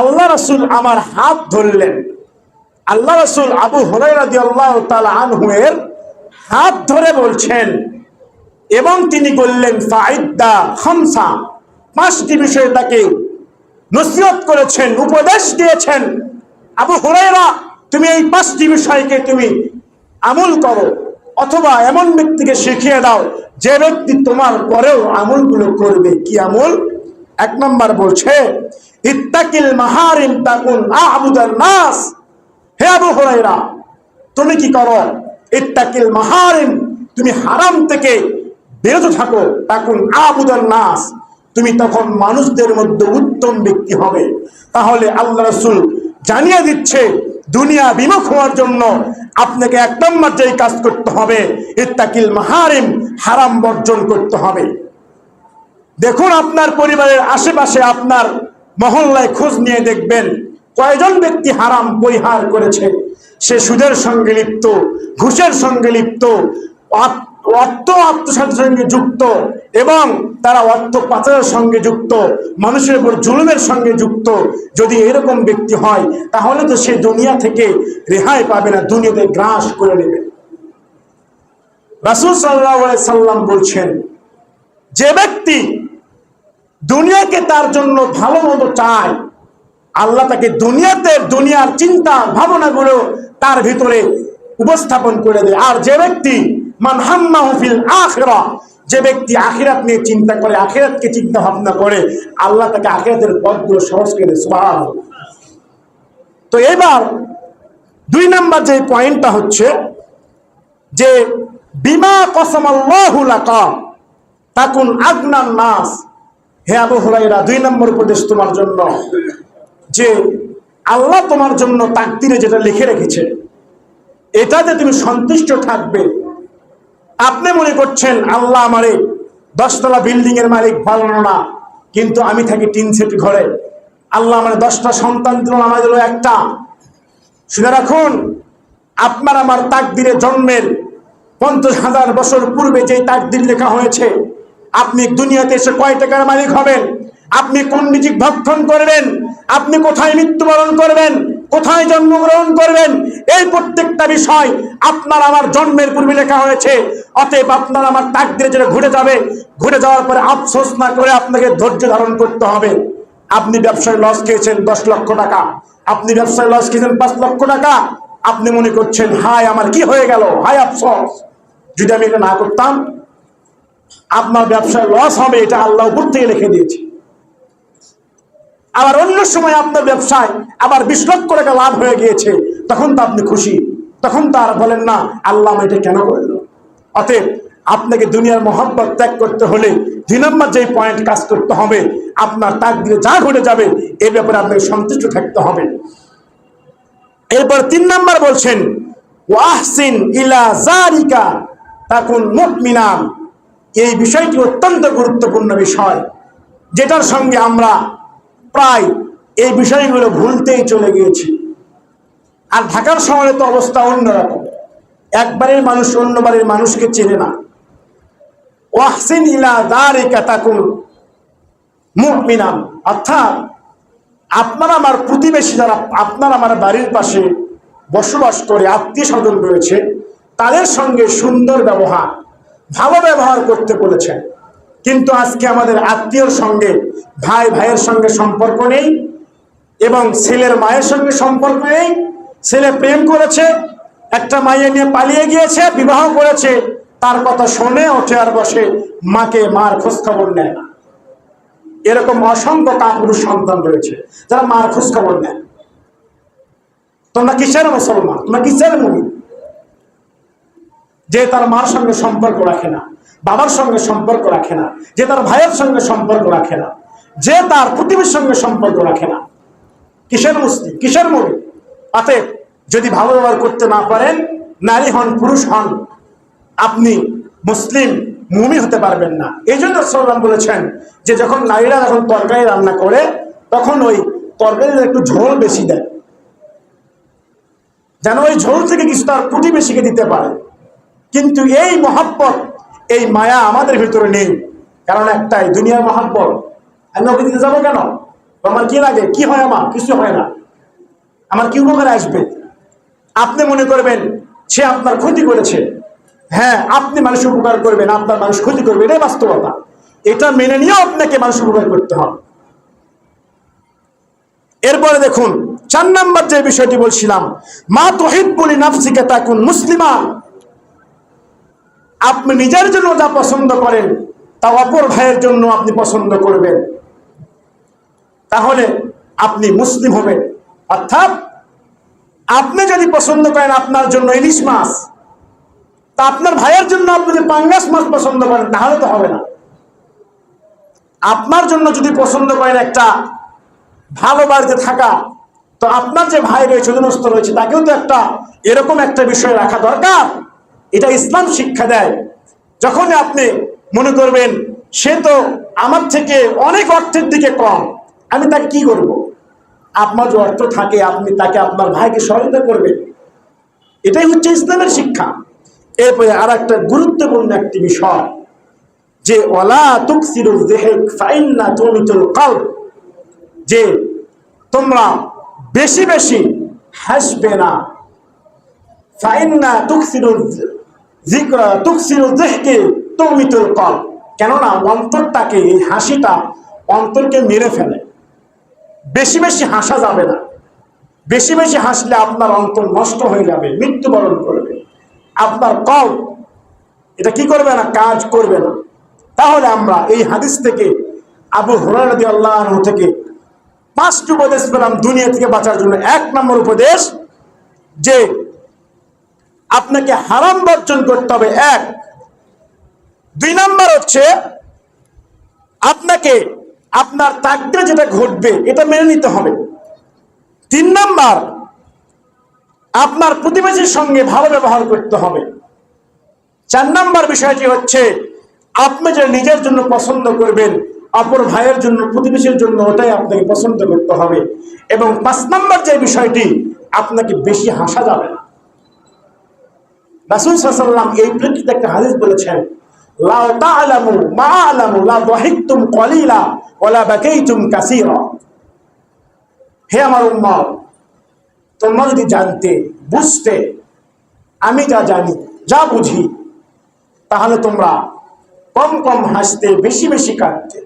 আল্লাহ রাসূল আমার হাত ধরলেন। আল্লাহ রাসূল আবু হুরায়রা রাদিয়াল্লাহু তাআলা আনহু এর হাত ধরে বলছেন এবং তিনি বললেন ফাইদ্দা খামসা, পাঁচটি বিষয়ে তাকে নসিহত করেছেন, উপদেশ দিয়েছেন। আবু হুরায়রা, তুমি এই পাঁচটি বিষয়কে তুমি আমল করো, অথবা এমন ব্যক্তিকে শিখিয়ে দাও যে ব্যক্তি তোমার পরেও আমলগুলো করবে। কি আমল? এক নম্বর বলছে ইত্তাকিল মাহারিম তাকুন আ'বুদান নাস। হে আবু হুরায়রা, তুমি কি করো? ইত্তাকিল মাহারিম, তুমি হারাম থেকে বিরত থাকো। তাকুন আ'বুদান নাস, তুমি তখন মানুষদের মধ্যে উত্তম ব্যক্তি হবে। তাহলে আল্লাহ রাসূল জানিয়ে দিচ্ছে দুনিয়া বিমুখ হওয়ার জন্য আপনাকে এক নম্বর যেই কাজ করতে হবে, ইত্তাকিল মাহারিম, হারাম বর্জন করতে হবে। দেখুন আপনার পরিবারের আশেপাশে, আপনার মহল্লায় খোঁজ নিয়ে দেখবেন কয়জন ব্যক্তি হারাম পরিহার করেছে। সে সুদের সঙ্গে লিপ্ত, ঘুষের সঙ্গে লিপ্ত, অর্থ আত্মসাতের সঙ্গে যুক্ত, এবং তারা অর্থ পাচারের সঙ্গে যুক্ত, মানুষের উপর জুলুমের সঙ্গে যুক্ত। যদি এরকম ব্যক্তি হয় তাহলে তো সে দুনিয়া থেকে রেহাই পাবে না, দুনিয়াতে গ্রাস করে নেবে। রাসূল সাল্লাল্লাহু আলাইহি সাল্লাম বলছেন, যে ব্যক্তি দুনিয়াকে তার জন্য ভালো মতো চায়, আল্লাহ তাকে দুনিয়াতে দুনিয়ার চিন্তা ভাবনাগুলো তার ভিতরে উপস্থাপন করে দেয়। আর যে ব্যক্তি মান হাম্মাহু ফিল আখিরাহ, যে ব্যক্তি আখিরাত নিয়ে চিন্তা করে, আখিরাতকে চিন্তা ভাবনা করে, আল্লাহ তাকে আখিরাতের পথগুলো সহজ করে দেয়। সুবহানাল্লাহ। তো এবার দুই নাম্বার যে পয়েন্টটা হচ্ছে যে বিমা কসামাল্লাহু লাকা তাকুন আগনান নাস। হে আবু হুরায়রা, দুই নম্বর উপদেশ তোমার জন্য, যে আল্লাহ তোমার জন্য তাকদীরে যেটা লিখে রেখেছে এটাতে তুমি সন্তুষ্ট থাকবে। আপনি মনে করছেন আল্লাহ আমারে 10তলা বিল্ডিং এর মালিক বানানো না, কিন্তু আমি থাকি টিন সেট ঘরে। আল্লাহ আমার 10টা সন্তান দিল, আমার দিল একটা। শুনে রাখুন, আপনার আমার তাকদীরে জন্মের 50,000 বছর পূর্বে যে তাকদীর লেখা হয়েছে, আপনি দুনিয়াতে এসে কয় টাকার মালিক হবেন, আপনি কোন রিজিক ভক্ষণ করবেন, আপনি কোথায় মৃত্যুবরণ করবেন, কোথায় জন্মগ্রহণ করবেন, এই প্রত্যেকটা বিষয় আপনার আমার জন্মের পূর্বে লেখা হয়েছে। অতএব আপনার আমার তাকদীরে যেটা ঘটে যাবে, ঘটে যাওয়ার পরে আফসোস না করে আপনাকে ধৈর্য ধারণ করতে হবে। আপনি ব্যবসায় লস খেয়েছেন 10 লক্ষ টাকা, আপনি ব্যবসায় লস খেয়েছেন 5 লক্ষ টাকা, আপনি মনে করছেন হায় আমার কি হয়ে গেল, হায় আফসোস, যদি আমি এটা না করতাম। আপনার ব্যবসায় লস হবে, এটা আল্লাহ উপর থেকে লিখে দিয়েছে। আবার অন্য সময় আপনার ব্যবসায় আবার 20 লক্ষ টাকা লাভ হয়ে গিয়েছে, তখন তো আপনি খুশি, তখন তো আর বলেন না আল্লাহ এটা কেন করল। অতএব আপনাকে দুনিয়ার মহব্বত ত্যাগ করতে হলে 2 নম্বর যে পয়েন্ট কাজ করতে হবে, আপনার তাকদীরে যা ঘটে যাবে এই ব্যাপারে আপনাকে সন্তুষ্ট থাকতে হবে। এরপর 3 নম্বর বলছেন ওয়াহসিন ইলা যালিকা তাকুন মুমিনান। এই বিষয়টি অত্যন্ত গুরুত্বপূর্ণ বিষয়, যেটার সঙ্গে আমরা প্রায় এই বিষয়গুলো ভুলতেই চলে গিয়েছি। আর ঢাকার শহরে তো অবস্থা অন্যরকম, একবারের মানুষ অন্য বাড়ির মানুষকে চেনে না। ওয়াহসিন ইলা যালিকা তাকুন মুমিনান, অর্থাৎ আপনার আমার প্রতিবেশী যারা আপনার আমার বাড়ির পাশে বসবাস করে, আত্মীয় স্বজন রয়েছে, তাদের সঙ্গে সুন্দর ব্যবহার, ভালো ব্যবহার করতে বলেছেন। কিন্তু আজকে আমাদের আত্মীয়র সঙ্গে ভাই ভাইয়ের সঙ্গে সম্পর্ক নেই, এবং ছেলের মায়ের সঙ্গে সম্পর্ক নেই। ছেলে প্রেম করেছে, একটা মাইয়া নিয়ে পালিয়ে গিয়েছে, বিবাহ করেছে, তার কথা শোনে ওঠে আর বসে, মাকে মার খোঁজ খবর নেয় না। এরকম অসংখ্য কাপুরুষ সন্তান রয়েছে যারা মার খোঁজ খবর নেয়। তোমরা কিসের মুসলমান, তোমরা কিসের মুমিন? যে তার মার সঙ্গে সম্পর্ক রাখে না, বাবার সঙ্গে সম্পর্ক রাখে না, যে তার ভাইয়ের সঙ্গে সম্পর্ক রাখে না, যে তার প্রতিবেশীর সঙ্গে সম্পর্ক রাখে না, কিসের মুসলিম, কিসের মুমিন? অতএব যদি ভালো ব্যবহার করতে না পারেন, নারী হন পুরুষ হন, আপনি মুসলিম মুমিন হতে পারবেন না। এই জন্য রাসূলুল্লাহ বলেছেন যে যখন নারীরা যখন তরকারি রান্না করে, তখন ওই তরকারির একটু ঝোল বেশি দেয়, যেন ওই ঝোল থেকে কিছু তার প্রতিবেশীকে দিতে পারে। কিন্তু এই মহব্বত, এই মায়া আমাদের ভিতরে নেই। কারণ একটাই, দুনিয়ার মহব্বত। আমি ওকে দিতে যাবো কেন? আমার কি লাগে, কি হয়, আমার কিছু হয় না, আমার কি উপকারে আসবে? আপনি মনে করবেন সে আপনার ক্ষতি করেছে। হ্যাঁ, আপনি মানুষের উপকার করবেন, আপনার মানুষ ক্ষতি করবে, এটাই বাস্তবতা। এটা মেনে নিয়েও আপনাকে মানুষের উপকার করতে হবে। এরপরে দেখুন 4 নম্বর যে বিষয়টি বলছিলাম, মা তুহিব্বুলি নাফসিকা তাকুন মুসলিমা। আপনি নিজের জন্য যা পছন্দ করেন তা অপর ভাইয়ের জন্য আপনি পছন্দ করবেন, তাহলে আপনি মুসলিম হবেন। অর্থাৎ আপনি যদি পছন্দ করেন আপনার জন্য ইলিশ মাছ, তা আপনার ভাইয়ের জন্য আপনি যদি পাঙ্গাস মাছ পছন্দ করেন, তাহলে তো হবে না। আপনার জন্য যদি পছন্দ করেন একটা ভালো বাড়িতে থাকা, তো আপনার যে ভাই রয়েছে, অধীনস্থ রয়েছে, তাকেও তো একটা এরকম একটা বিষয় রাখা দরকার। এটা ইসলাম শিক্ষা দেয়। যখন আপনি মনে করবেন সে তো আমার থেকে অনেক অর্থের দিকে কম, আমি তাকে কি করব? আপনার যে অর্থ থাকে আপনি তাকে, আপনার ভাইকে সহায়তা করবেন। এটাই হচ্ছে ইসলামের শিক্ষা। এরপরে আর একটা গুরুত্বপূর্ণ একটি বিষয়, যে ওয়ালা তুকসিরুল যিহক ফাইন্না তুমিতুল কলব, যে তোমরা বেশি বেশি হাসবে না। ফাইন্না তুকসিরুল যিকরা তুকসিরুল যিহকে তুমিতুল কলব, কেননা অন্তরটাকে, এই হাসিটা অন্তরকে মেরে ফেলে। বেশি বেশি হাসা যাবে না। বেশি বেশি হাসলে আপনার অন্তর নষ্ট হয়ে যাবে, মৃত্যুবরণ করবে। আপনার কলব এটা কি করবে না, কাজ করবে না। তাহলে আমরা এই হাদিস থেকে, আবু হুরায়রা রাদিয়াল্লাহু আনহু থেকে 5টি উপদেশ পেলাম দুনিয়া থেকে বাঁচার জন্য। 1 নম্বর উপদেশ, যে আপনাকে হারাম বর্জন করতে হবে, 1। 2 নম্বর হচ্ছে আপনাকে আপনার তাকদীরে যেটা ঘটবে এটা মেনে নিতে হবে। 3 নম্বর, আপনার প্রতিবেশীর সঙ্গে ভালো ব্যবহার করতে হবে। 4 নম্বর বিষয়টি হচ্ছে আপনি যে নিজের জন্য পছন্দ করবেন, অপর ভাইয়ের জন্য, প্রতিবেশীর জন্য, ওটাই আপনাকে পছন্দ করতে হবে। এবং 5 নম্বর যে বিষয়টি, আপনাকে বেশি হাসা যাবে না। রাসূল সাল্লাল্লাহু আলাইহি ওয়াসাল্লাম এই প্রেক্ষিতে একটা হাদিস বলেছেন, লা তা'লামু মা আ'লামু লা দাহিকতুম কলিলা ওয়া লা বাকাইতুম কাসীরা। হে আমার উম্মত, তোমরা যদি জানতে, বুঝতে, আমি যা জানি, যা বুঝি, তাহলে তোমরা কম কম হাসতে, বেশি বেশি কাঁদতে।